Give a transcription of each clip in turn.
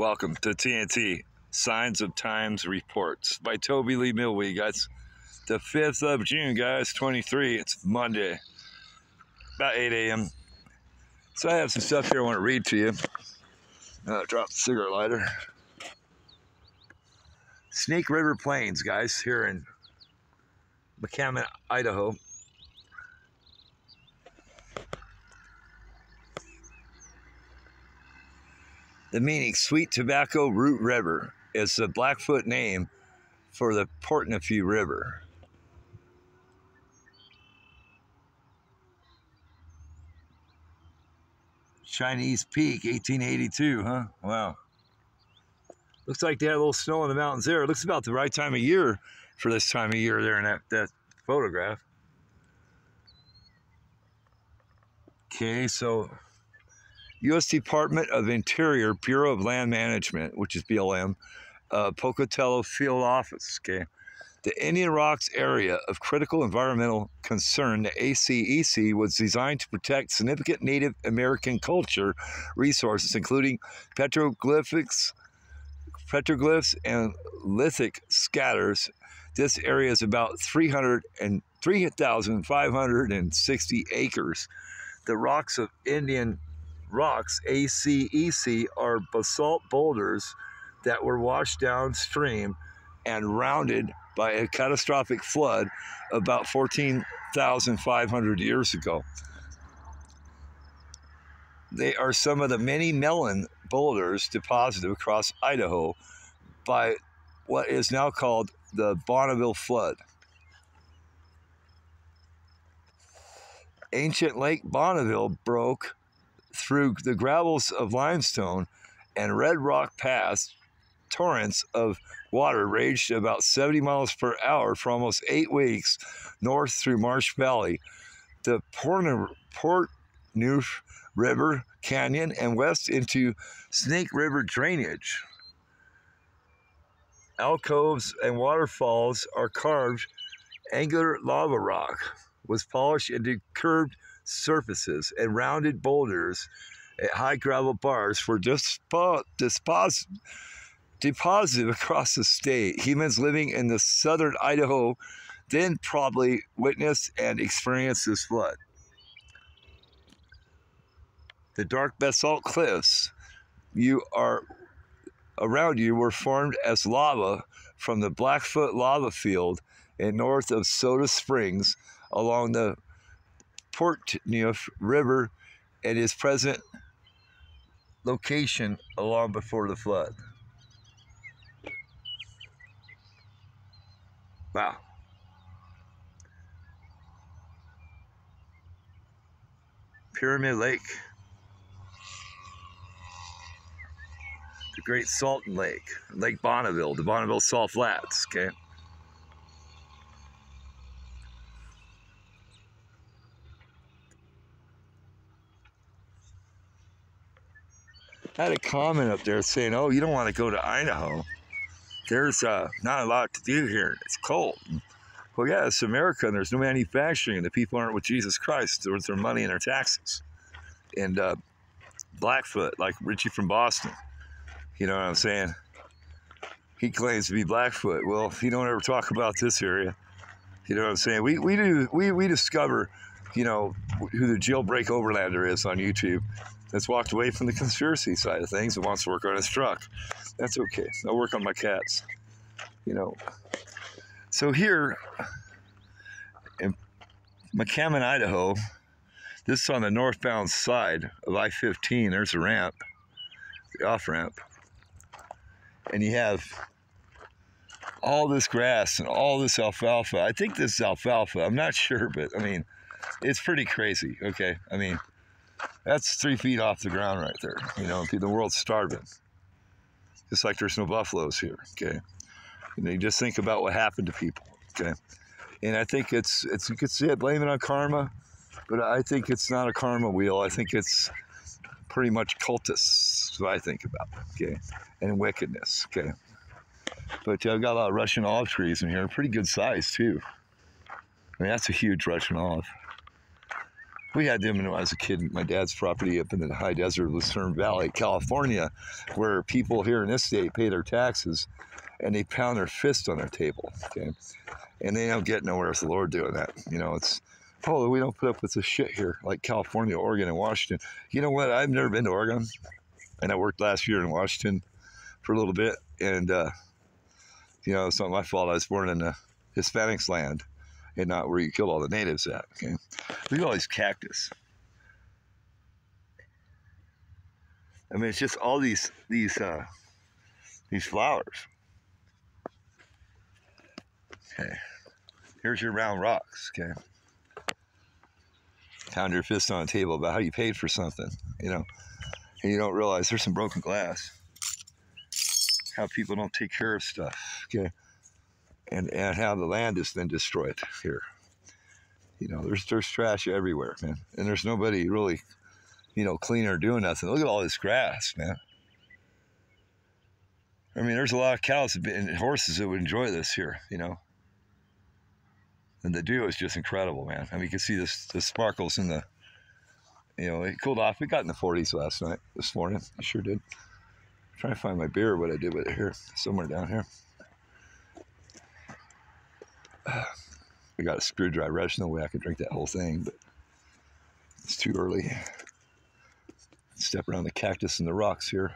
Welcome to TNT Signs of Times Reports by Toby Lee Milwee, guys. The 5th of June, guys, 23. It's Monday, about 8 a.m. So I have some stuff here I want to read to you. Drop the cigarette lighter. Snake River Plains, guys, here in McCammon, Idaho. The meaning, Sweet Tobacco Root River, is the Blackfoot name for the Portneuf River. Chinese Peak, 1882, huh? Wow. Looks like they had a little snow in the mountains there. It looks about the right time of year for this time of year there in that photograph. Okay, so U.S. Department of Interior, Bureau of Land Management, which is BLM, Pocatello Field Office, okay? The Indian Rocks area of critical environmental concern, the ACEC, was designed to protect significant Native American culture resources, including petroglyphs and lithic scatters. This area is about 3,560 acres. The rocks of Indian Rocks, ACEC, are basalt boulders that were washed downstream and rounded by a catastrophic flood about 14,500 years ago. They are some of the many melon boulders deposited across Idaho by what is now called the Bonneville Flood. Ancient Lake Bonneville broke through the gravels of limestone and Red Rock Pass. Torrents of water raged about 70 miles per hour for almost 8 weeks north through Marsh Valley, the Portneuf River Canyon, and west into Snake River drainage. Alcoves and waterfalls are carved. Angular lava rock was polished into curved surfaces, and rounded boulders at high gravel bars were deposited across the state. Humans living in the southern Idaho then probably witnessed and experienced this flood. The dark basalt cliffs around you were formed as lava from the Blackfoot lava field and north of Soda Springs along the Portneuf River and its present location long before the flood. Wow. Pyramid Lake. The Great Salton Lake. Lake Bonneville. The Bonneville Salt Flats, okay? I had a comment up there saying, oh, you don't want to go to Idaho. There's not a lot to do here. It's cold. Well, yeah, it's America, and there's no manufacturing, and the people aren't with Jesus Christ. They're with their money and their taxes. And Blackfoot, like Richie from Boston, you know what I'm saying? He claims to be Blackfoot. Well, if you don't ever talk about this area, you know what I'm saying? We discover, you know, who the jailbreak overlander is on YouTube. That's walked away from the conspiracy side of things and wants to work on his truck. That's okay. I'll work on my cats, you know. So here in McCammon, Idaho, this is on the northbound side of I-15. There's a ramp, the off-ramp. And you have all this grass and all this alfalfa. I think this is alfalfa. I'm not sure, but, I mean, it's pretty crazy, okay? I mean, that's 3 feet off the ground right there. You know, the world's starving. Just like there's no buffaloes here, okay? And you just think about what happened to people, okay? And I think it's you could see it, blame it on karma, but I think it's not a karma wheel. I think it's pretty much cultists, is what I think about, okay? And wickedness, okay? But I've got a lot of Russian olive trees in here, pretty good size too. I mean, that's a huge Russian olive. We had them when I was a kid. My dad's property up in the high desert of Lucerne Valley, California, where people here in this state pay their taxes and they pound their fist on their table. Okay, and they don't get nowhere with the Lord doing that. You know, it's, oh, we don't put up with this shit here, like California, Oregon, and Washington. You know what? I've never been to Oregon, and I worked last year in Washington for a little bit, and you know, it's not my fault. I was born in the Hispanics' land, and not where you killed all the natives at. Okay, look at all these cactus. I mean, it's just all these flowers. Okay, here's your round rocks. Okay, pound your fist on the table about how you paid for something, you know, and you don't realize there's some broken glass. How people don't take care of stuff. Okay, and how the land has been destroyed here. You know, there's trash everywhere, man, and there's nobody really, you know, cleaning or doing nothing. Look at all this grass, man. I mean, there's a lot of cows and horses that would enjoy this here, you know. And the dew is just incredible, man. I mean, you can see the sparkles in the, you know, it cooled off. We got in the 40s this morning. I sure did. I'm trying to find my beer, what I did with it here, somewhere down here. I got a screwdriver. There's no way I could drink that whole thing, but it's too early. Step around the cactus and the rocks here.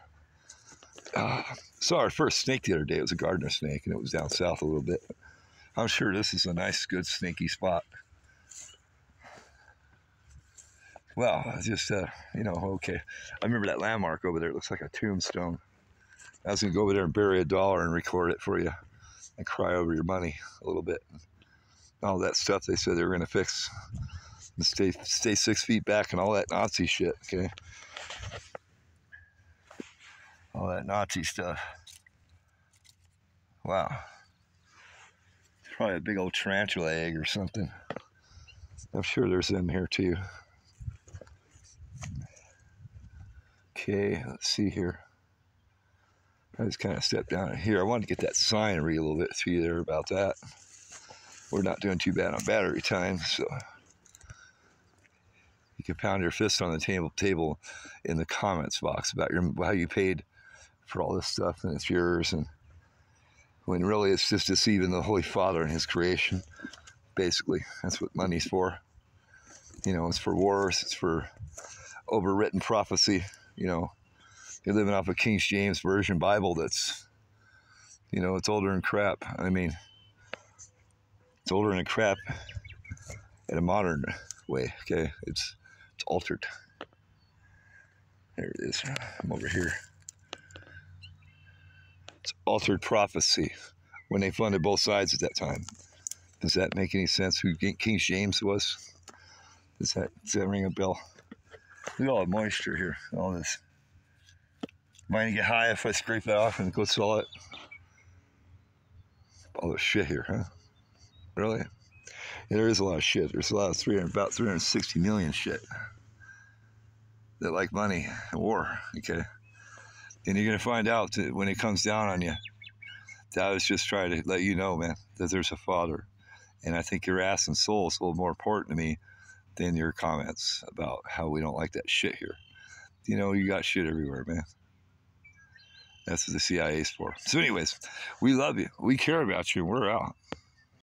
Saw our first snake the other day. It was a gardener snake, and it was down south a little bit. I'm sure this is a nice, good, snaky spot. Well, just, you know, okay. I remember that landmark over there. It looks like a tombstone. I was going to go over there and bury $1 and record it for you and cry over your money a little bit. All that stuff they said they were going to fix. And stay 6 feet back and all that Nazi shit, okay? All that Nazi stuff. Wow. It's probably a big old tarantula egg or something. I'm sure there's in here too. Okay, let's see here. I just kind of stepped down here. I wanted to get that sign and read a little bit to you there about that. We're not doing too bad on battery time, so you can pound your fist on the table in the comments box about how you paid for all this stuff and it's yours, and when really it's just deceiving the Holy Father and His creation. Basically, that's what money's for. You know, it's for wars. It's for overwritten prophecy. You know, you're living off a King James Version Bible that's, you know, it's older than crap. I mean, it's older than crap in a modern way, okay? It's altered. There it is. I'm over here. It's altered prophecy when they funded both sides at that time. Does that make any sense who King James was? Does that ring a bell? Look at all the moisture here, all this. Mind to get high if I scrape that off and go sell it? All this shit here, huh? Really? Yeah, there is a lot of shit. There's a lot of about 360 million shit that like money and war, okay? And you're going to find out that when it comes down on you, that I was just trying to let you know, man, that there's a Father. And I think your ass and soul is a little more important to me than your comments about how we don't like that shit here. You know, you got shit everywhere, man. That's what the CIA's for. So anyways, we love you. We care about you. We're out.